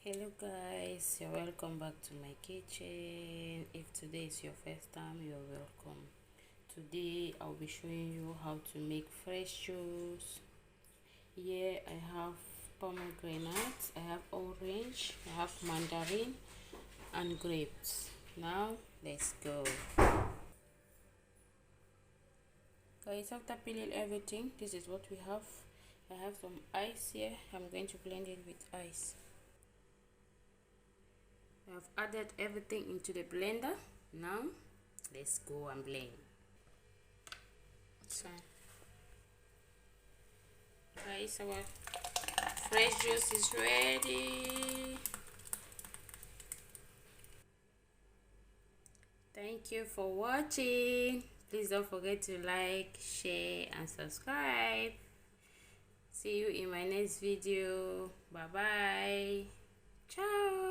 Hello guys, you're welcome back to my kitchen. If today is your first time, you're welcome. Today I'll be showing you how to make fresh juice. Here I have pomegranate, I have orange, I have mandarin and grapes. Now let's go. Guys, after peeling everything, this is what we have. I have some ice here. I'm going to blend it with ice. I've added everything into the blender. Now let's go and blend. So guys, our fresh juice is ready. Thank you for watching. Please don't forget to like, share and subscribe. See you in my next video. Bye bye. Ciao.